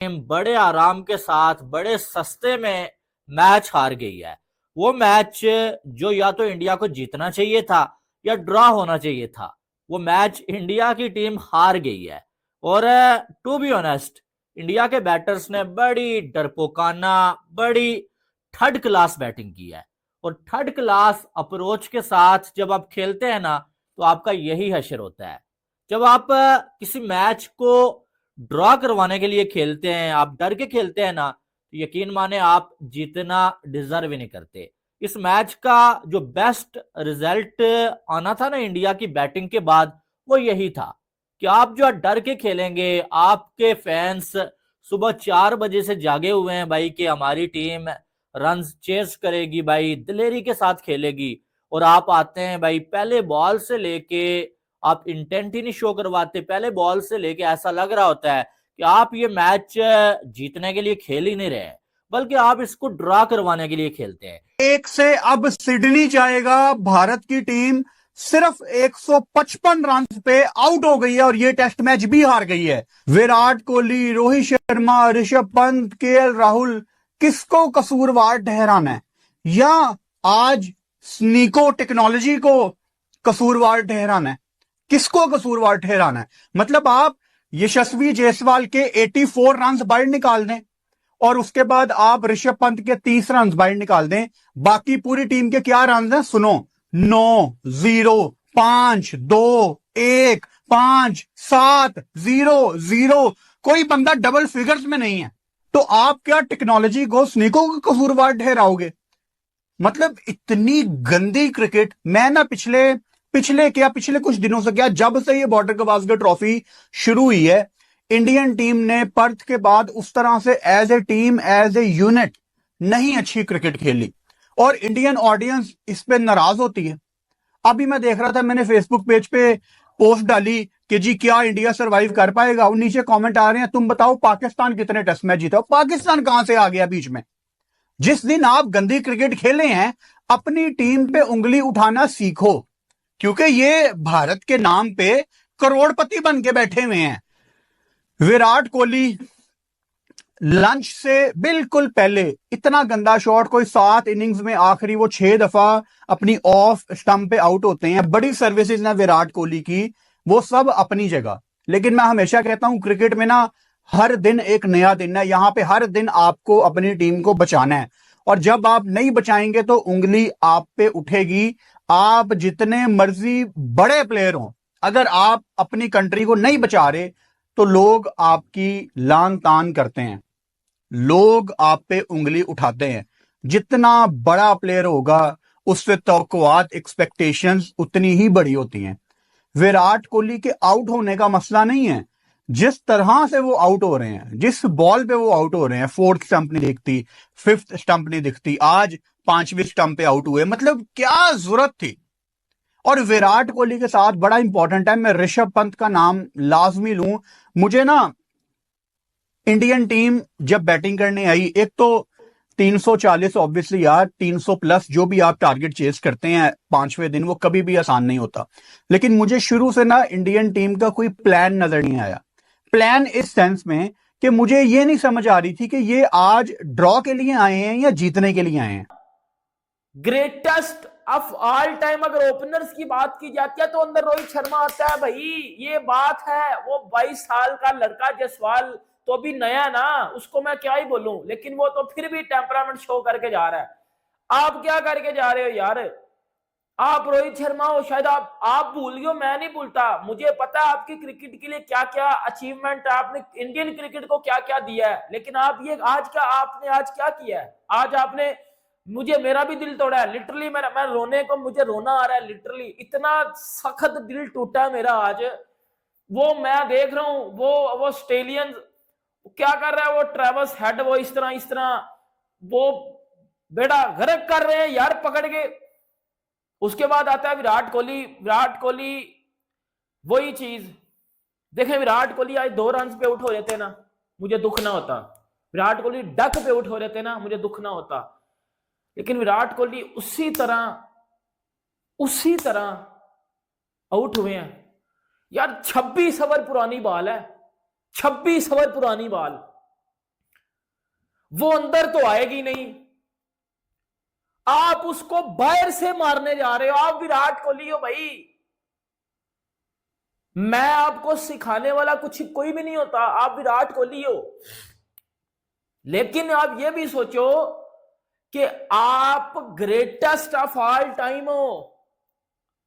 Team बड़े आराम के साथ बड़े सस्ते में मैच हार गई है। वो मैच जो या तो इंडिया को जीतना चाहिए था या ड्रॉ होना चाहिए था, वो मैच इंडिया की टीम हार गई है। और टू बी ऑनेस्ट, इंडिया के बैटर्स ने बड़ी डरपोकाना, बड़ी थर्ड क्लास बैटिंग की है। और थर्ड क्लास अप्रोच के साथ जब आप खेलते हैं ना, तो आपका यही हशर होता है। जब आप किसी मैच को ड्रॉ करवाने के लिए खेलते हैं, आप डर के खेलते हैं ना, तो यकीन माने आप जीतना डिजर्व ही नहीं करते। इस मैच का जो बेस्ट रिजल्ट आना था ना इंडिया की बैटिंग के बाद, वो यही था कि आप जो डर के खेलेंगे, आपके फैंस सुबह 4 बजे से जागे हुए हैं भाई कि हमारी टीम रन चेस करेगी, भाई दिलेरी के साथ खेलेगी। और आप आते हैं भाई, पहले बॉल से लेके आप इंटेंट ही नहीं शो करवाते। पहले बॉल से लेके ऐसा लग रहा होता है कि आप ये मैच जीतने के लिए खेल ही नहीं रहे, बल्कि आप इसको ड्रॉ करवाने के लिए खेलते हैं। एक से अब सिडनी जाएगा। भारत की टीम सिर्फ 155 रन पे आउट हो गई है और ये टेस्ट मैच भी हार गई है। विराट कोहली, रोहित शर्मा, ऋषभ पंत, केएल राहुल, किसको कसूरवार ठहराना है? या आज स्नीको टेक्नोलॉजी को कसूरवार ठहराना है? किसको कसूरवार ठहराना है? मतलब आप यशस्वी जायसवाल के 84 रन बाहर निकाल दें और उसके बाद आप ऋषभ पंत के 30 रन बाहर निकाल दें, बाकी पूरी टीम के क्या रन हैं सुनो। 9, 0, 5, 2, 1, 5, 7, 0, 0। कोई बंदा डबल फिगर्स में नहीं है। तो आप क्या टेक्नोलॉजी को स्नीको का कसूरवार ठहराओगे? मतलब इतनी गंदी क्रिकेट। मैं ना पिछले कुछ दिनों से, क्या जब से ये बॉर्डर गवास्कर ट्रॉफी शुरू हुई है, इंडियन टीम ने पर्थ के बाद उस तरह से as a team, as a unit नहीं अच्छी क्रिकेट खेली और इंडियन ऑडियंस इस पे नाराज होती है। अभी मैं देख रहा था, मैंने फेसबुक पेज पे पोस्ट डाली कि जी क्या इंडिया सरवाइव कर पाएगा, और नीचे कमेंट आ रहे हैं तुम बताओ पाकिस्तान कितने टेस्ट मैच जीता। पाकिस्तान कहां से आ गया बीच में? जिस दिन आप गंदी क्रिकेट खेले हैं, अपनी टीम पे उंगली उठाना सीखो, क्योंकि ये भारत के नाम पे करोड़पति बन के बैठे हुए हैं। विराट कोहली लंच से बिल्कुल पहले इतना गंदा शॉट, कोई 7 इनिंग्स में आखिरी वो 6 दफा अपनी ऑफ स्टंप पे आउट होते हैं। बड़ी सर्विसेज ना विराट कोहली की, वो सब अपनी जगह। लेकिन मैं हमेशा कहता हूं क्रिकेट में ना हर दिन एक नया दिन है। यहां पे हर दिन आपको अपनी टीम को बचाना है और जब आप नहीं बचाएंगे तो उंगली आप पे उठेगी। आप जितने मर्जी बड़े प्लेयर हो, अगर आप अपनी कंट्री को नहीं बचा रहे तो लोग आपकी लान तान करते हैं, लोग आप पे उंगली उठाते हैं। जितना बड़ा प्लेयर होगा उससे तवक्कुआत, एक्सपेक्टेशंस उतनी ही बड़ी होती हैं। विराट कोहली के आउट होने का मसला नहीं है, जिस तरह से वो आउट हो रहे हैं, जिस बॉल पे वो आउट हो रहे हैं, 4th स्टंप नहीं दिखती, 5th स्टंप नहीं दिखती, आज 5वीं स्टंप पे आउट हुए, मतलब क्या जरूरत थी? और विराट कोहली के साथ बड़ा इंपॉर्टेंट है, मैं ऋषभ पंत का नाम लाजमी लूं। मुझे ना इंडियन टीम जब बैटिंग करने आई, एक तो 340 ऑब्वियसली यार, 300 प्लस जो भी आप टारगेट चेस करते हैं 5वें दिन, वो कभी भी आसान नहीं होता। लेकिन मुझे शुरू से ना इंडियन टीम का कोई प्लान नजर नहीं आया। प्लान इस सेंस में कि मुझे ये नहीं समझ आ रही थी कि ये आज ड्रॉ के लिए आए हैं या जीतने के लिए आए हैं। ग्रेटेस्ट ऑफ ऑल टाइम अगर ओपनर्स की बात की जाती है तो अंदर रोहित शर्मा आता है भाई, ये बात है। वो 22 साल का लड़का जायसवाल तो अभी नया ना, उसको मैं क्या ही बोलूं, लेकिन वो तो फिर भी टेम्परामेंट शो करके जा रहा है। आप क्या करके जा रहे हो यार? आप रोहित शर्मा हो, शायद आप भूल गए हो, मैं नहीं भूलता। मुझे पता है आपकी क्रिकेट के लिए क्या क्या अचीवमेंट है, आपने इंडियन क्रिकेट को क्या क्या दिया है, लेकिन आप ये आपने आज क्या किया है? आज आपने मेरा भी दिल तोड़ा है लिटरली। मैं रोने को, मुझे रोना आ रहा है लिटरली, इतना सख्त दिल टूटा है मेरा आज। वो मैं देख रहा हूं, वो ऑस्ट्रेलियन क्या कर रहा है, वो ट्रेवस हेड, वो इस तरह वो बेड़ा गर्क कर रहे हैं यार पकड़ के। उसके बाद आता है विराट कोहली वही चीज। देखें, विराट कोहली आज 2 रन पे आउट हो रहे थे ना, मुझे दुख ना होता। विराट कोहली डक पे आउट हो रहे थे ना, मुझे दुख ना होता। लेकिन विराट कोहली उसी तरह आउट हुए हैं यार। 26 ओवर पुरानी बॉल है, 26 ओवर पुरानी बॉल। वो अंदर तो आएगी नहीं। आप उसको बाहर से मारने जा रहे हो। आप विराट कोहली हो भाई। मैं आपको सिखाने वाला कुछ कोई भी नहीं होता, आप विराट कोहली हो। लेकिन आप ये भी सोचो कि आप ग्रेटेस्ट ऑफ ऑल टाइम हो।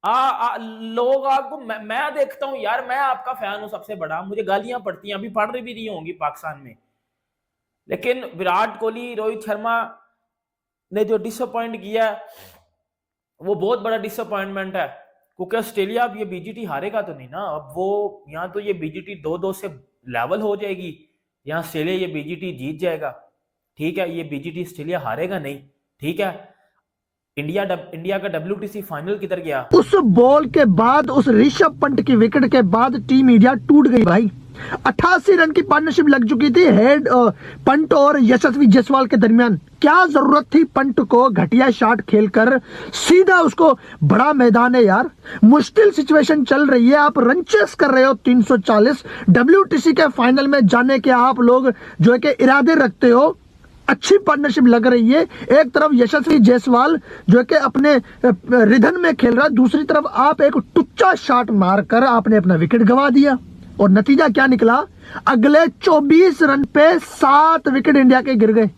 लोग आपको, मैं देखता हूं यार, मैं आपका फैन हूं सबसे बड़ा, मुझे गालियां पड़ती हैं, अभी पढ़ रही भी नहीं होंगी पाकिस्तान में। लेकिन विराट कोहली, रोहित शर्मा ने जो डिसअपॉइंट किया वो बहुत बड़ा डिसअपॉइंटमेंट है। क्योंकि ऑस्ट्रेलिया अब ये बीजीटी हारेगा तो नहीं ना। अब वो यहाँ तो ये बीजीटी 2-2 से लेवल हो जाएगी, यहाँ ऑस्ट्रेलिया ये बीजीटी जीत जाएगा। ठीक है, ये बीजीटी ऑस्ट्रेलिया हारेगा नहीं। ठीक है, इंडिया का WTC फाइनल किधर गया? उस बॉल के बाद, उस ऋषभ पंत की विकेट के बाद टीम इंडिया टूट गई भाई। 88 रन की पार्टनरशिप लग चुकी थी हेड पंत और यशस्वी जायसवाल के दरमियान। क्या जरूरत थी पंत को घटिया शॉट खेलकर सीधा उसको, बड़ा मैदान है यार, मुश्किल सिचुएशन चल रही है, आप रन चेस कर रहे हो 340। WTC के फाइनल में जाने के आप लोग जो है कि इरादे रखते हो। अच्छी पार्टनरशिप लग रही है। एक तरफ यशस्वी जायसवाल जो है कि अपने रिदम में खेल रहा है, दूसरी तरफ आप एक टुच्चा शॉट मारकर आपने अपना विकेट गंवा दिया। और नतीजा क्या निकला? अगले 24 रन पे 7 विकेट इंडिया के गिर गए।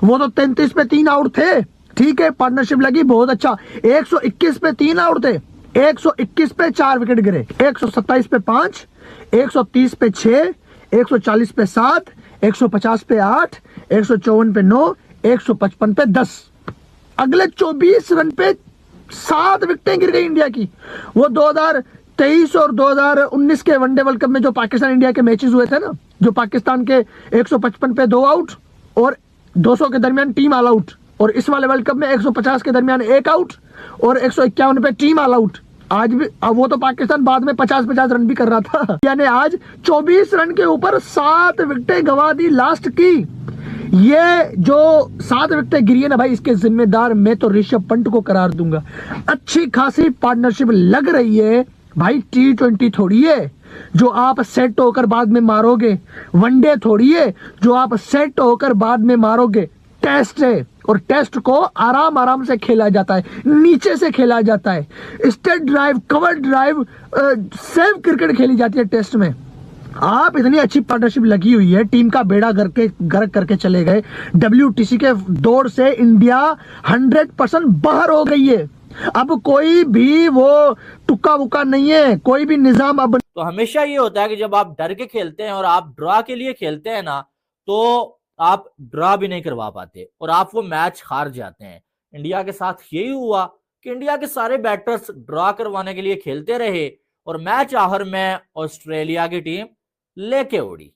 वो तो 33 पे 3 आउट थे। ठीक है, पार्टनरशिप लगी, बहुत अच्छा। 121 पे 3 आउट थे, 121 पे 4 विकेट गिरे, 127 पे 5, 130 पे 6, 140 पे 7, 150 पे 8, 154 पे 9, 155 पे 10। अगले 24 रन पे 7 विकेटें गिर गई इंडिया की। वो 2023 और 2019 के वनडे वर्ल्ड कप में जो पाकिस्तान इंडिया के मैचेस हुए थे ना, जो पाकिस्तान के 155 पे 2 आउट और 200 के दरमियान टीम ऑल आउट, और इस वाले वर्ल्ड कप में 150 के दरमियान 1 आउट और 151 पे टीम ऑल आउट। आज भी, अब वो तो पाकिस्तान बाद में 50-50 रन भी कर रहा था, यानी आज 24 रन के ऊपर 7 विकेटें गंवा दी लास्ट की। ये जो 7 विकेटें गिरी है ना भाई, इसके जिम्मेदार मैं तो ऋषभ पंत को करार दूंगा। अच्छी खासी पार्टनरशिप लग रही है भाई। T20 थोड़ी है जो आप सेट होकर बाद में मारोगे, वनडे थोड़ी है जो आप सेट होकर बाद में मारोगे, टेस्ट है। और टेस्ट को आराम आराम से खेला जाता है, नीचे से खेला जाता है, state drive, cover drive, save cricket खेली जाती है टेस्ट में। आप इतनी अच्छी पार्टनरशिप लगी हुई है, टीम का बेड़ा गर्क करके चले गए। WTC के दौर से इंडिया 100% बाहर हो गई है। अब कोई भी वो टुक्का वुक्का नहीं है, कोई भी निजाम अब। तो हमेशा ये होता है कि जब आप डर के खेलते हैं और आप ड्रा के लिए खेलते हैं ना, तो आप ड्रा भी नहीं करवा पाते और आप वो मैच हार जाते हैं। इंडिया के साथ यही हुआ कि इंडिया के सारे बैटर्स ड्रा करवाने के लिए खेलते रहे और मैच आखिर में ऑस्ट्रेलिया की टीम लेके उड़ी।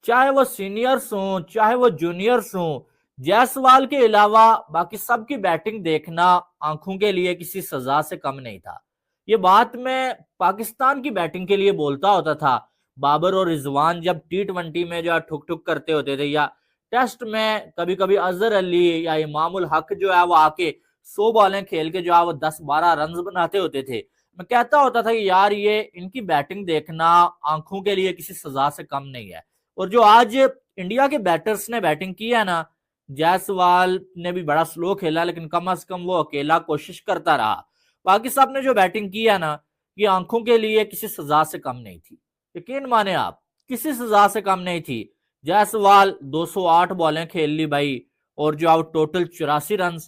चाहे वो सीनियर्स हों, चाहे वो जूनियर्स हों, जायसवाल के अलावा बाकी सबकी बैटिंग देखना आंखों के लिए किसी सजा से कम नहीं था। ये बात मैं पाकिस्तान की बैटिंग के लिए बोलता होता था। बाबर और रिजवान जब T20 में जो ठुक ठुक करते होते थे, या टेस्ट में कभी कभी अजहर अली या इमामुल हक जो है वो आके 100 बॉलें खेल के जो है वो 10-12 रन बनाते होते थे, मैं कहता होता था कि यार ये इनकी बैटिंग देखना आंखों के लिए किसी सजा से कम नहीं है। और जो आज इंडिया के बैटर्स ने बैटिंग की है ना, जायसवाल ने भी बड़ा स्लो खेला लेकिन कम से कम वो अकेला कोशिश करता रहा। बाकी सब ने जो बैटिंग की है ना, ये आंखों के लिए किसी सजा से कम नहीं थी। यकीन माने आप, किसी सजा से कम नहीं थी। जायसवाल 208 बॉलें खेल ली भाई, और जो है टोटल 84 रन।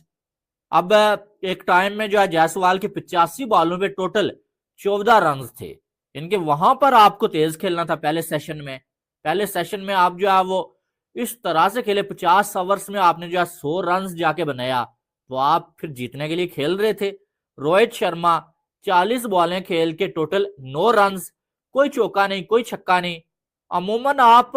अब एक टाइम में जो है जायसवाल के 85 बॉलों पे टोटल 14 रन थे। इनके वहां पर आपको तेज खेलना था। पहले सेशन में आप जो है वो इस तरह से खेले, 50 ओवर्स में आपने जो है 100 रन जाके बनाया, तो आप फिर जीतने के लिए खेल रहे थे। रोहित शर्मा 40 बॉलें खेल के टोटल 9 रन, कोई चौका नहीं, कोई छक्का नहीं। अमूमन आप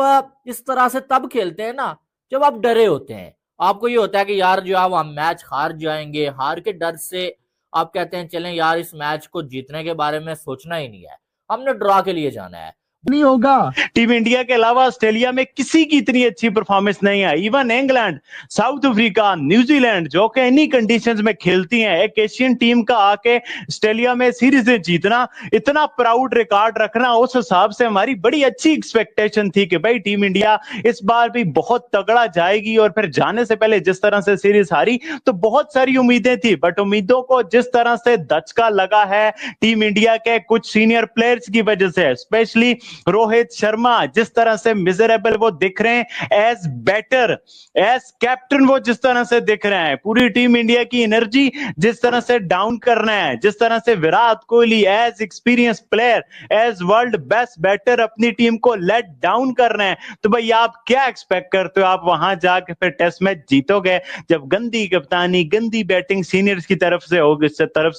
इस तरह से तब खेलते हैं ना जब आप डरे होते हैं। आपको ये होता है कि यार जो है वो हम मैच हार जाएंगे, हार के डर से आप कहते हैं चलें यार इस मैच को जीतने के बारे में सोचना ही नहीं है, हमने ड्रॉ के लिए जाना है। नहीं होगा। टीम इंडिया के अलावा ऑस्ट्रेलिया में किसी की इतनी अच्छी परफॉर्मेंस नहीं है। Even England, south Africa, New Zealand जो कि इन्हीं कंडीशंस में खेलती हैं, एक एशियन टीम का आके ऑस्ट्रेलिया में सीरीज जीतना, इतना प्राउड रिकॉर्ड रखना, उस हिसाब से हमारी बड़ी अच्छी एक्सपेक्टेशन थी कि भाई टीम इंडिया इस बार भी बहुत तगड़ा जाएगी। और फिर जाने से पहले जिस तरह से सीरीज हारी तो बहुत सारी उम्मीदें थी, बट उम्मीदों को जिस तरह से दचका लगा है टीम इंडिया के कुछ सीनियर प्लेयर्स की वजह से, स्पेशली रोहित शर्मा जिस तरह से मिजरेबल वो दिख रहे हैं, एज बैटर एज कैप्टन वो जिस तरह से दिख रहे हैं, पूरी टीम इंडिया की एनर्जी जिस तरह से डाउन करना है, जिस तरह से Virat Kohli as experience player, as world best batter अपनी टीम को लेट डाउन कर रहे हैं, तो भाई आप क्या एक्सपेक्ट करते हो? आप वहां जाके फिर टेस्ट मैच जीतोगे जब गंदी कप्तानी, गंदी बैटिंग सीनियर्स की तरफ से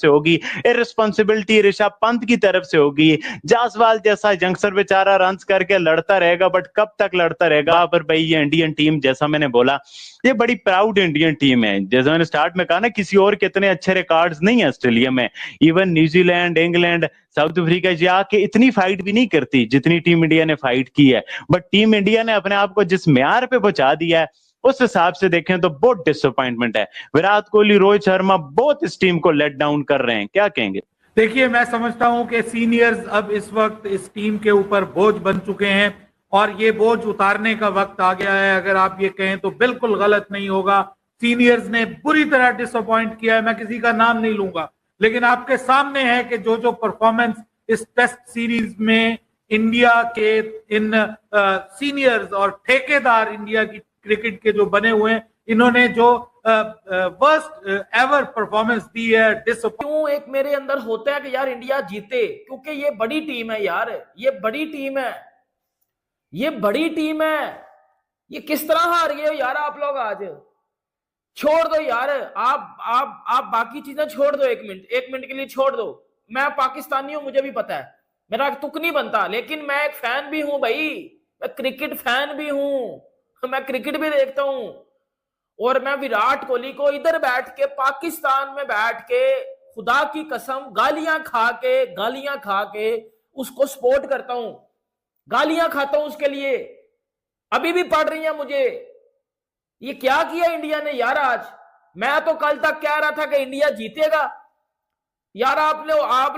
होगी, इररिस्पांसिबिलिटी ऋषभ पंत की तरफ से होगी, जायसवाल जैसा यंगस्टर बेचारा रन करके लड़ता रहेगा, बट कब तक लड़ता रहेगा? पर भाई ये इंडियन टीम, जैसा मैंने बोला, ये बड़ी प्राउड इंडियन टीम है। जैसा मैंने स्टार्ट में कहा ना, किसी और के इतने अच्छे रिकॉर्ड्स नहीं है ऑस्ट्रेलिया में। Even New Zealand, England, south Africa जाके इतनी फाइट भी नहीं करती जितनी टीम इंडिया ने फाइट की है। बट टीम इंडिया ने अपने आप को जिस म्यार पे पहुंचा दिया है, उस हिसाब से देखें तो बहुत डिसअपॉइंटमेंट है। विराट कोहली, रोहित शर्मा बहुत इस टीम को लेट डाउन कर रहे हैं। क्या कहेंगे? देखिए, मैं समझता हूं कि सीनियर्स अब इस वक्त इस टीम के ऊपर बोझ बन चुके हैं और ये बोझ उतारने का वक्त आ गया है। अगर आप ये कहें तो बिल्कुल गलत नहीं होगा। सीनियर्स ने बुरी तरह डिसअपॉइंट किया है, मैं किसी का नाम नहीं लूंगा, लेकिन आपके सामने है कि जो परफॉर्मेंस इस टेस्ट सीरीज में इंडिया के इन सीनियर्स और ठेकेदार इंडिया की क्रिकेट के जो बने हुए हैं, इन्होंने जो वर्स्ट एवर परफॉर्मेंस दी है। क्यों एक मेरे अंदर होता है कि यार इंडिया जीते, क्योंकि ये बड़ी टीम है यार, ये बड़ी टीम है, ये बड़ी टीम है। ये किस तरह हार गए हो यार आप लोग आज? छोड़ दो यार, आप बाकी चीजें छोड़ दो, एक मिनट के लिए छोड़ दो। मैं पाकिस्तानी हूं, मुझे भी पता है, मेरा तुक नहीं बनता, लेकिन मैं एक फैन भी हूं भाई, मैं क्रिकेट फैन भी हूं, मैं क्रिकेट भी देखता हूं। और मैं विराट कोहली को इधर बैठ के, पाकिस्तान में बैठ के, खुदा की कसम गालियां खा के उसको सपोर्ट करता हूं, गालियां खाता हूं उसके लिए, अभी भी पड़ रही है मुझे। ये क्या किया इंडिया ने यार आज? मैं तो कल तक कह रहा था कि इंडिया जीतेगा यार। आप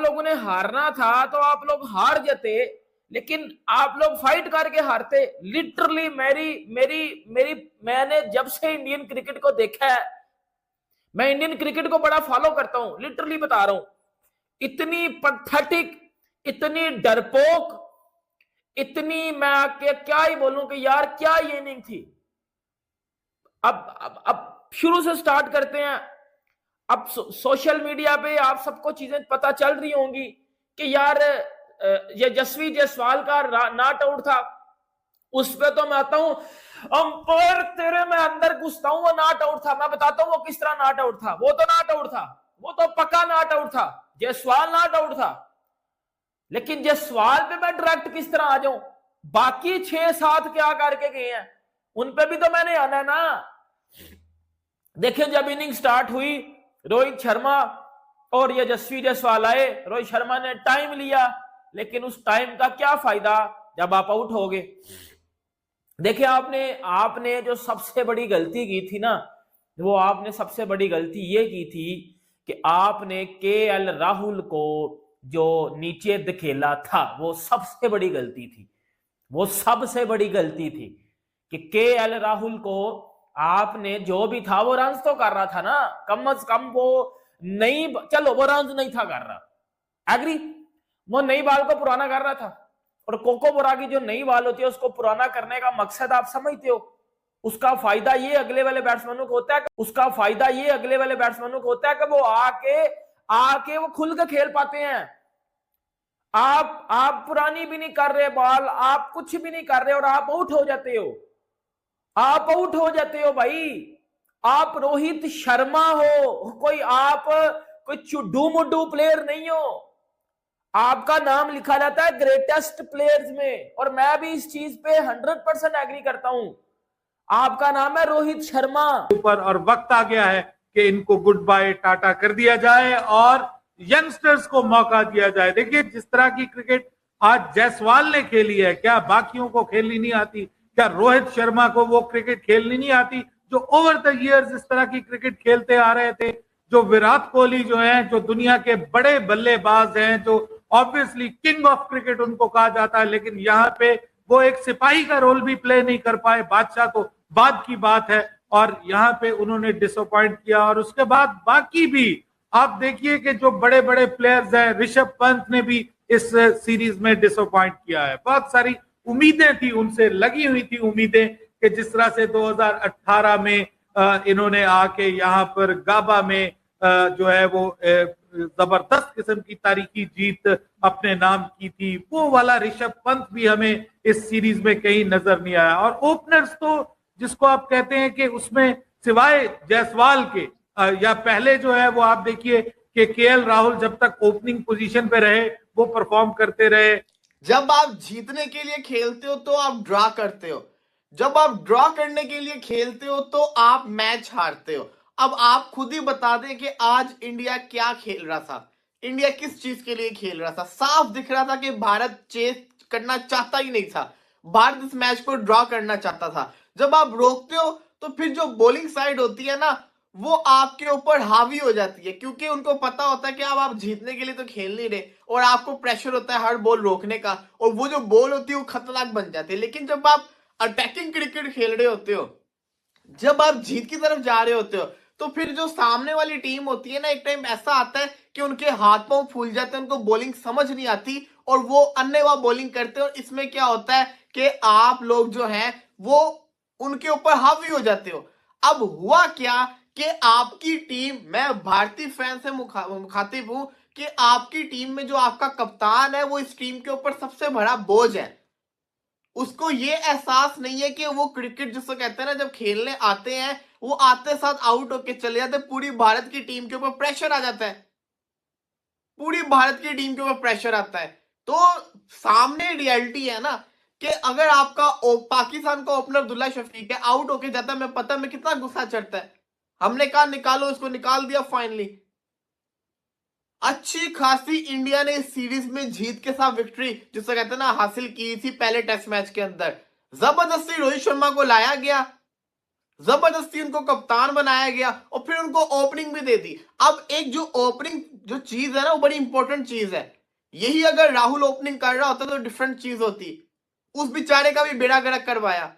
लोगों ने हारना था तो आप लोग हार जाते, लेकिन आप लोग फाइट करके हारते। लिटरली मैंने जब से इंडियन क्रिकेट को देखा है, मैं इंडियन क्रिकेट को बड़ा फॉलो करता हूं, लिटरली बता रहा हूं, इतनी पैथेटिक, इतनी डरपोक, इतनी, मैं आके क्या ही बोलूं कि यार क्या ये इनिंग थी। अब शुरू से स्टार्ट करते हैं। अब सोशल मीडिया पे आप सबको चीजें पता चल रही होंगी कि यार ये यशस्वी जायसवाल का नॉट आउट था, उस पे तो मैं आता हूं अंपायर तेरे में अंदर घुसता हूं, वो नॉट आउट था। मैं बताता हूं वो किस तरह नॉट आउट था। वो तो नॉट आउट था, वो तो पक्का नॉट आउट था, जायसवाल नॉट आउट था। लेकिन जायसवाल पे मैं डायरेक्ट किस तरह आ जाऊं? बाकी 6-7 क्या करके गए हैं, उन पे भी तो मैंने आना है ना। देखिए, जब इनिंग स्टार्ट हुई, रोहित शर्मा और ये यशस्वी जायसवाल आए, रोहित शर्मा ने टाइम लिया, लेकिन उस टाइम का क्या फायदा जब आप आउट हो गए। देखिए, आपने जो सबसे बड़ी गलती की थी ना, वो आपने सबसे बड़ी गलती ये की थी कि आपने केएल राहुल को जो नीचे धकेला था, वो सबसे बड़ी गलती थी। वो सबसे बड़ी गलती थी कि केएल राहुल को आपने, जो भी था वो रन तो कर रहा था ना, कम से कम वो नई, चलो वो रन नहीं था कर रहा, एग्री, वो नई बाल को पुराना कर रहा था। और कोको बोरा की जो नई बाल होती है उसको पुराना करने का मकसद आप समझते हो? उसका फायदा ये अगले वाले बैट्समैनों को होता है, कि वो आके वो खुल के खेल पाते हैं। आप पुरानी भी नहीं कर रहे बाल, आप कुछ भी नहीं कर रहे और आप आउट हो जाते हो। आप आउट हो जाते हो भाई। आप रोहित शर्मा हो, कोई चुड्डू मुड्डू प्लेयर नहीं हो। आपका नाम लिखा जाता है ग्रेटेस्ट प्लेयर्स में, और मैं भी इस चीज पे 100% एग्री करता हूं। आपका नाम है रोहित शर्मा। ऊपर और वक्त आ गया है कि इनको गुड बाय टाटा कर दिया जाए और यंगस्टर्स को मौका दिया जाए। देखिए, जिस तरह की क्रिकेट आज जायसवाल ने खेली है, क्या बाकियों को खेलनी नहीं आती? क्या रोहित शर्मा को वो क्रिकेट खेलनी नहीं आती जो ओवर द इयर्स इस तरह की क्रिकेट खेलते आ रहे थे? जो विराट कोहली जो हैं, जो दुनिया के बड़े बल्लेबाज हैं, जो ऑब्वियसली किंग ऑफ क्रिकेट उनको कहा जाता है, लेकिन यहाँ पे वो एक सिपाही का रोल भी प्ले नहीं कर पाए। बादशाह तो बाद की बात है, और यहाँ पे उन्होंने डिसअपॉइंट किया। और उसके बाद बाकी भी आप देखिए कि जो बड़े बड़े प्लेयर्स हैं, ऋषभ पंत ने भी इस सीरीज में डिसअपॉइंट किया है। बहुत सारी उम्मीदें थी उनसे, लगी हुई थी उम्मीदें कि जिस तरह से 2018 में इन्होंने आके यहाँ पर गाबा में जो है वो जबरदस्त किस्म की तारीखी जीत अपने नाम की थी, वो वाला ऋषभ पंत भी हमें इस सीरीज में कहीं नजर नहीं आया। और ओपनर्स तो जिसको आप कहते हैं कि उसमें सिवाय जायसवाल के या पहले जो है वो आप देखिए कि केएल राहुल जब तक ओपनिंग पोजीशन पे रहे वो परफॉर्म करते रहे। जब आप जीतने के लिए खेलते हो तो आप ड्रॉ करते हो, जब आप ड्रॉ करने के लिए खेलते हो तो आप मैच हारते हो। अब आप खुद ही बता दें कि आज इंडिया क्या खेल रहा था, इंडिया किस चीज के लिए खेल रहा था। साफ दिख रहा था कि भारत चेस करना चाहता ही नहीं था, भारत इस मैच को ड्रॉ करना चाहता था। जब आप रोकते हो तो फिर जो बॉलिंग साइड होती है ना, वो आपके ऊपर हावी हो जाती है, क्योंकि उनको पता होता है कि अब आप जीतने के लिए तो खेल नहीं रहे, और आपको प्रेशर होता है हर बॉल रोकने का, और वो जो बॉल होती है वो खतरनाक बन जाती है। लेकिन जब आप अटैकिंग क्रिकेट खेल रहे होते हो, जब आप जीत की तरफ जा रहे होते हो, तो फिर जो सामने वाली टीम होती है ना, एक टाइम ऐसा आता है कि उनके हाथ पांव फूल जाते हैं, उनको बॉलिंग समझ नहीं आती और वो अन्नेवा बॉलिंग करते हैं। और इसमें क्या होता है कि आप लोग जो हैं वो उनके ऊपर हावी हो जाते हो। अब हुआ क्या कि आपकी टीम, मैं भारतीय फैन से मुखातिब हूं, कि आपकी टीम में जो आपका कप्तान है वो इस टीम के ऊपर सबसे बड़ा बोझ है। उसको ये एहसास नहीं है कि वो क्रिकेट जिसको कहते हैं ना, जब खेलने आते हैं वो आते साथ आउट होके चले जाते, पूरी भारत की टीम के ऊपर प्रेशर आ जाता है, पूरी भारत की टीम के ऊपर प्रेशर आता है। तो सामने रियलिटी है ना कि अगर आपका पाकिस्तान का ओपनर अब्दुल्ला शफीक है, आउट होके जाता है, मैं पता है मैं कितना गुस्सा चढ़ता है। हमने कहा निकालो इसको, निकाल दिया फाइनली। अच्छी खासी इंडिया ने इस सीरीज में जीत के साथ विक्ट्री जिसको कहते हैं ना हासिल की थी पहले टेस्ट मैच के अंदर। जबरदस्ती रोहित शर्मा को लाया गया, जबरदस्ती उनको कप्तान बनाया गया और फिर उनको ओपनिंग भी दे दी। अब एक जो ओपनिंग जो चीज है ना वो बड़ी इंपॉर्टेंट चीज है। यही अगर राहुल ओपनिंग कर रहा होता तो डिफरेंट चीज होती। उस बेचारे का भी बेड़ा गर्क करवाया,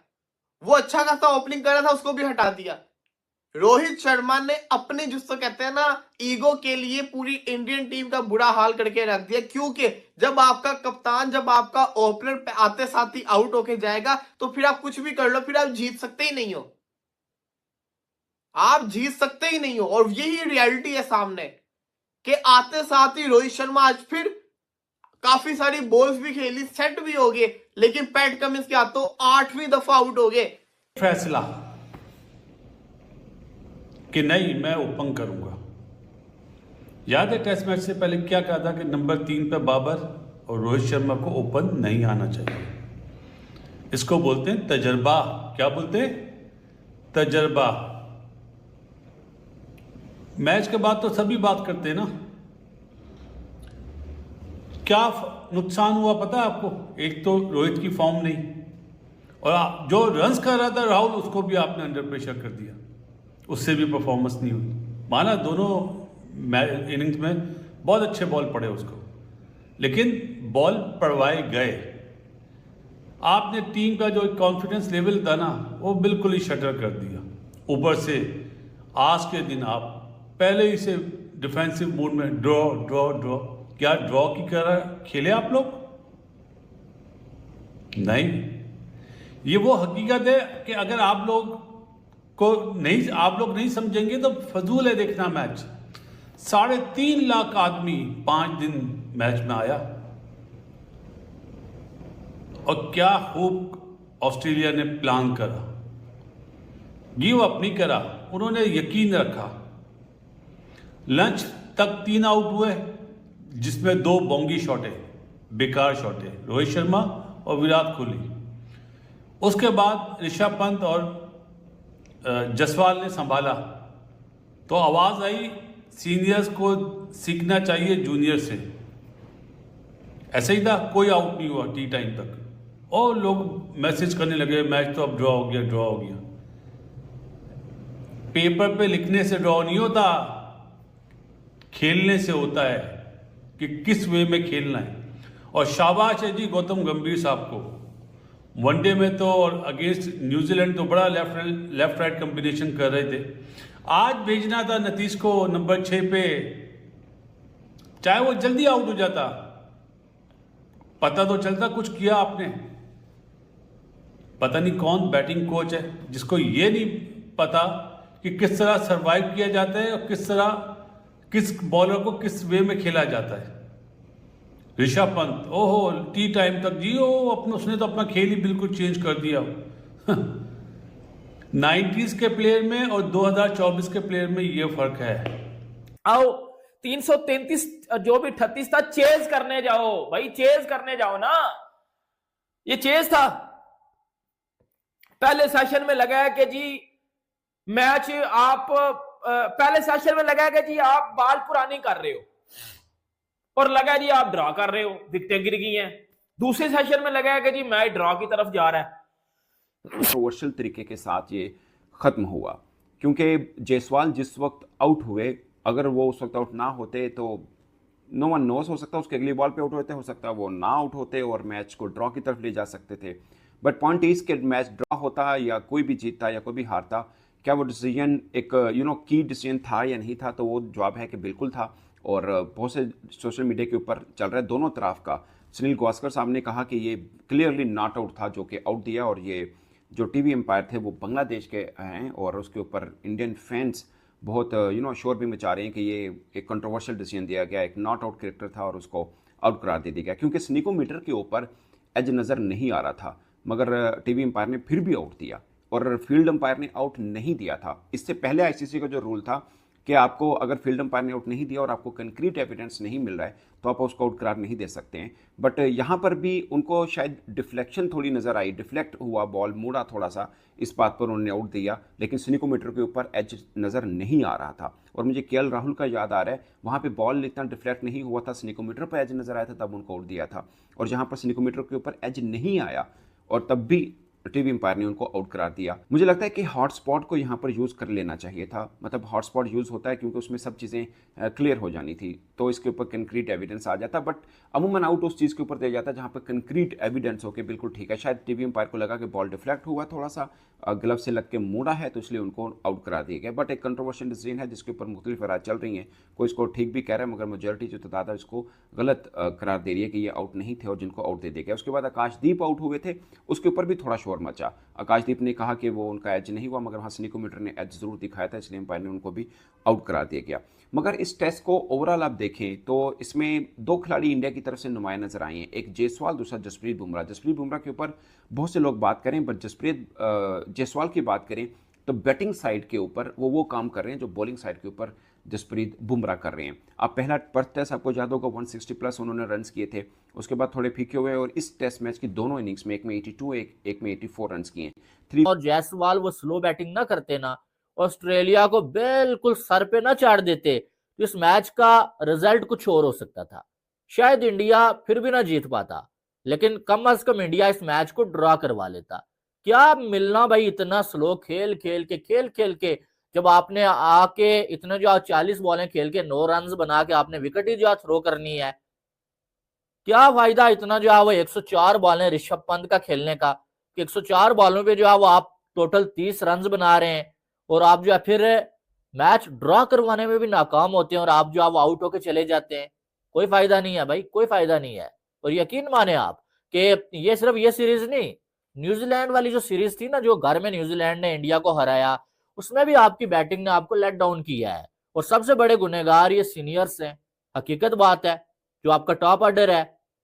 वो अच्छा खासा ओपनिंग कर रहा था, उसको भी हटा दिया। रोहित शर्मा ने अपने जिसको कहते हैं ना ईगो के लिए पूरी इंडियन टीम का बुरा हाल करके रख दिया, क्योंकि जब आपका कप्तान, जब आपका ओपनर पे आते साथ ही आउट होके जाएगा तो फिर आप कुछ भी कर लो, फिर आप जीत सकते ही नहीं हो, आप जीत सकते ही नहीं हो। और यही रियलिटी है सामने कि आते साथ ही रोहित शर्मा आज फिर काफी सारी बॉल्स भी खेली, सेट भी हो गए, लेकिन पैट कमिंस के हाथों 8वीं दफा आउट हो गए। फैसला कि नहीं मैं ओपन करूंगा। याद है टेस्ट मैच से पहले क्या कहा था कि नंबर 3 पे बाबर और रोहित शर्मा को ओपन नहीं आना चाहिए। इसको बोलते हैं तजर्बा। क्या बोलते हैं? तजर्बा। मैच के बाद तो सभी बात करते हैं ना। क्या नुकसान हुआ पता है आपको? एक तो रोहित की फॉर्म नहीं, और जो रन्स कर रहा था राहुल उसको भी आपने अंडर प्रेशर कर दिया, उससे भी परफॉर्मेंस नहीं हुई। माना दोनों इनिंग्स में बहुत अच्छे बॉल पड़े उसको, लेकिन बॉल पड़वाए गए। आपने टीम का जो कॉन्फिडेंस लेवल था ना वो बिल्कुल ही शटर कर दिया। ऊपर से आज के दिन आप पहले ही से डिफेंसिव मोड में ड्रॉ ड्रॉ ड्रॉ। क्या ड्रॉ की तरह खेले आप लोग? नहीं। ये वो हकीकत है कि अगर आप लोग नहीं समझेंगे तो फजूल है देखना मैच। 3.5 लाख आदमी 5 दिन मैच में आया, और क्या खूब ऑस्ट्रेलिया ने प्लान करा, गिव अप नहीं करा, उन्होंने यकीन रखा। लंच तक 3 आउट हुए, जिसमें 2 बोंगी शॉट है, बेकार शॉट है, रोहित शर्मा और विराट कोहली। उसके बाद ऋषभ पंत और जायसवाल ने संभाला, तो आवाज आई सीनियर्स को सीखना चाहिए जूनियर से। ऐसे ही था, कोई आउट नहीं हुआ टी टाइम तक, और लोग मैसेज करने लगे मैच तो अब ड्रॉ हो गया, ड्रॉ हो गया। पेपर पे लिखने से ड्रॉ नहीं होता, खेलने से होता है कि किस वे में खेलना है। और शाबाश है जी गौतम गंभीर साहब को, वनडे में तो और अगेंस्ट न्यूजीलैंड तो बड़ा लेफ्ट राइट कॉम्बिनेशन कर रहे थे। आज भेजना था नीतीश को नंबर 6 पे, चाहे वो जल्दी आउट हो जाता, पता तो चलता कुछ किया आपने। पता नहीं कौन बैटिंग कोच है जिसको ये नहीं पता कि किस तरह सरवाइव किया जाता है और किस बॉलर को किस वे में खेला जाता है। ऋषभ पंत, ओहो टी टाइम तक जी, उसने तो अपना खेल ही बिल्कुल चेंज कर दिया। 90s के प्लेयर में और 2024 के प्लेयर में ये फर्क है। आओ 333 जो भी 38 था, चेज करने जाओ भाई, चेज करने जाओ ना। ये चेज था। पहले सेशन में लगाया कि जी मैच आप पहले सेशन में लगाया कि जी आप बाल पुरानी कर रहे हो, और लगा जी आप ड्रॉ कर रहे हो, विकेटें गिर गई हैं। दूसरे सेशन में लगाया कि जी मैच ड्रॉ की तरफ जा रहा है। कंट्रोवर्शियल तरीके के साथ ये ख़त्म हुआ, क्योंकि जायसवाल जिस वक्त आउट हुए, अगर वो उस वक्त आउट ना होते तो नो वन नोस, हो सकता है उसके अगली बॉल पे आउट होते, हो सकता है वो ना आउट होते और मैच को ड्रॉ की तरफ ले जा सकते थे। बट पॉइंट इज के मैच ड्रॉ होता या कोई भी जीतता या कोई भी हारता, क्या वो डिसीजन एक की डिसीजन था या नहीं था? तो वो जवाब है कि बिल्कुल था। और बहुत से सोशल मीडिया के ऊपर चल रहा है दोनों तरफ का। सुनील गावस्कर साहब ने कहा कि ये क्लियरली नॉट आउट था जो कि आउट दिया, और ये जो टीवी एम्पायर थे वो बांग्लादेश के हैं, और उसके ऊपर इंडियन फैंस बहुत शोर भी मचा रहे हैं कि ये एक कंट्रोवर्शियल डिसीजन दिया गया, एक नॉट आउट क्रिकेटर था और उसको आउट करार दे दिया गया, क्योंकि स्निकोमीटर के ऊपर एज नज़र नहीं आ रहा था, मगर टीवी एम्पायर ने फिर भी आउट दिया और फील्ड एम्पायर ने आउट नहीं दिया था। इससे पहले आईसीसी का जो रूल था कि आपको अगर फील्ड एम्पायर ने आउट नहीं दिया और आपको कंक्रीट एविडेंस नहीं मिल रहा है तो आप उसको आउट करार नहीं दे सकते हैं। बट यहाँ पर भी उनको शायद डिफ्लेक्शन थोड़ी नज़र आई, डिफ्लेक्ट हुआ, बॉल मुड़ा थोड़ा सा, इस बात पर उन्होंने आउट दिया, लेकिन स्निकोमीटर के ऊपर एज नज़र नहीं आ रहा था। और मुझे केएल राहुल का याद आ रहा है, वहाँ पे बॉल इतना डिफ्लेक्ट नहीं हुआ था, स्निकोमीटर पर एज नज़र आया था तब उनको आउट दिया था, और जहाँ पर स्निकोमीटर के ऊपर एज नहीं आया और तब भी टीवी एम्पायर ने उनको आउट करार दिया। मुझे लगता है कि हॉटस्पॉट को यहाँ पर यूज़ कर लेना चाहिए था, मतलब हॉटस्पॉट यूज़ होता है क्योंकि उसमें सब चीज़ें क्लियर हो जानी थी, तो इसके ऊपर कंक्रीट एविडेंस आ जाता। बट अमूमन आउट उस चीज़ के ऊपर दिया जाता है जहाँ पर कंक्रीट एविडेंस हो के बिल्कुल ठीक है। शायद टीवी एम्पायर को लगा कि बॉल डिफ्लेक्ट हुआ, थोड़ा सा ग्लव से लग के मुड़ा है, तो इसलिए उनको आउट करा दिया गया। बट एक कंट्रोवर्शियल डिसीजन है जिसके ऊपर मुख्तलिफ राय चल रही हैं, कोई इसको ठीक भी कह रहा है, मगर मेजोरिटी जो तादाद है इसको गलत करार दे रही है कि ये आउट नहीं थे और जिनको आउट दे दिया गया। उसके बाद आकाशदीप आउट हुए थे, उसके ऊपर भी थोड़ा शोर मचा। आकाशदीप ने कहा कि वो उनका एज नहीं हुआ, मगर वहाँ स्निकोमीटर ने एज जरूर दिखाया था, इसलिए एम्पायर ने उनको भी आउट करा दिया गया। मगर इस टेस्ट को ओवरऑल आप देखें तो इसमें दो खिलाड़ी इंडिया की तरफ से नुमाया नजर आए हैं, एक जायसवाल, दूसरा जसप्रीत बुमराह। जसप्रीत बुमराह के ऊपर बहुत से लोग बात करें, बट जायसवाल की बात करें तो बैटिंग साइड के ऊपर वो काम कर रहे हैं जो बॉलिंग साइड के ऊपर जसप्रीत बुमराह कर रहे हैं। अब पहला पर्थ टेस्ट आपको याद होगा 160 प्लस उन्होंने रन्स किए थे, उसके बाद थोड़े फीके हुए, और इस टेस्ट मैच की दोनों इनिंग्स में एक में 82 एक में 84 रन्स किए। और जायसवाल वो स्लो बैटिंग ना करते ना, ऑस्ट्रेलिया को बिल्कुल सर पे ना चाट देते, तो इस मैच का रिजल्ट कुछ और हो सकता था। शायद इंडिया फिर भी ना जीत पाता, लेकिन कम अज कम इंडिया इस मैच को ड्रॉ करवा लेता। क्या मिलना भाई, इतना स्लो खेल खेल के जब आपने आके इतने जो 40 बॉलें खेल के 9 रन बना के आपने विकेट ही जो थ्रो करनी है, क्या फायदा इतना जो है वो 104 बॉलें ऋषभ पंत का खेलने का, कि 104 बॉलों पे जो है वो आप टोटल 30 रन बना रहे हैं और आप जो है फिर मैच ड्रॉ करवाने में भी नाकाम होते हैं और आप जो है वो आउट होके चले जाते हैं। कोई फायदा नहीं है भाई, कोई फायदा नहीं है। और यकीन माने आप कि ये सिर्फ ये सीरीज नहीं, न्यूजीलैंड वाली जो सीरीज थी ना, जो घर में न्यूजीलैंड ने इंडिया को हराया, उसमें भी आपकी बैटिंग ने आपको लेट डाउन किया है। और सबसे बड़े गुनहगार ये सीनियर्स हैं, हकीकत बात है। जो आपका टॉप ऑर्डर है,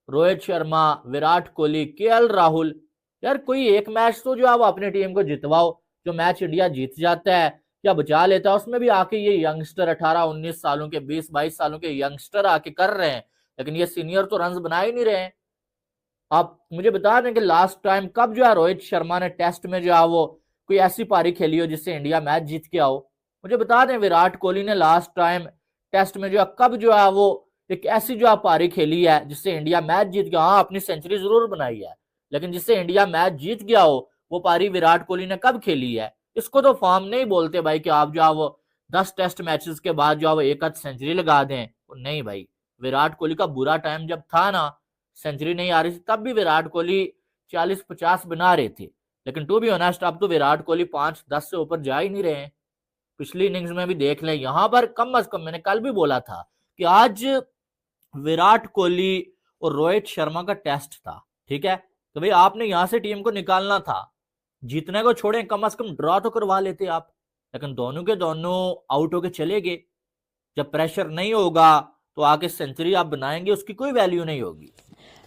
रोहित शर्मा, विराट कोहली, केएल राहुल, यार कोई एक मैच तो जो है वो अपनी टीम को जितवाओ। जो मैच इंडिया जीत जाता है या बचा लेता है, उसमें भी आके ये यंगस्टर 18-19 सालों के, 20-22 सालों के यंगस्टर आके कर रहे हैं, लेकिन ये सीनियर तो रन बना ही नहीं रहे हैं। आप मुझे बता दें कि लास्ट टाइम कब जो है रोहित शर्मा ने टेस्ट में जो है वो कोई ऐसी पारी खेली हो जिससे इंडिया मैच जीत के आओ। मुझे बता दें विराट कोहली ने लास्ट टाइम टेस्ट में जो है कब जो है वो एक ऐसी जो आप पारी खेली है जिससे इंडिया मैच जीत गया, हाँ अपनी सेंचुरी जरूर बनाई है, लेकिन जिससे इंडिया मैच जीत गया हो वो पारी विराट कोहली ने कब खेली है? इसको तो फॉर्म नहीं बोलते भाई कि आप जो आप 10 टेस्ट मैचेस के बाद जो आप एक आध सेंचुरी लगा दें। नहीं भाई, विराट कोहली का बुरा टाइम जब था ना, सेंचुरी नहीं आ रही थी, तब भी विराट कोहली 40-50 बना रहे थे। लेकिन टू बी ऑनेस्ट अब तो विराट कोहली 5-10 से ऊपर जा ही नहीं रहे हैं। पिछली इनिंग्स में भी देख लें, यहां पर कम अज कम मैंने कल भी बोला था कि आज विराट कोहली और रोहित शर्मा का टेस्ट था, ठीक है, तो भाई आपने यहां से टीम को निकालना था, जीतने को छोड़ें, कम से कम ड्रॉ तो करवा लेते आप। लेकिन दोनों के दोनों आउट होके चले गए। जब प्रेशर नहीं होगा तो आगे सेंचुरी आप बनाएंगे, उसकी कोई वैल्यू नहीं होगी।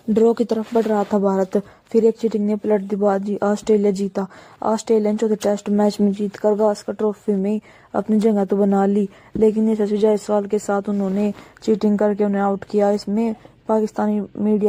ड्रॉ की तरफ बढ़ रहा था भारत, फिर एक चीटिंग ने पलट दी बाजी, ऑस्ट्रेलिया जीता। ऑस्ट्रेलिया ने चौथे टेस्ट मैच में जीतकर गास्कर ट्रॉफी में अपनी जगह तो बना ली, लेकिन यशस्वी जायसवाल के साथ उन्होंने चीटिंग करके उन्हें आउट किया। इसमें पाकिस्तानी मीडिया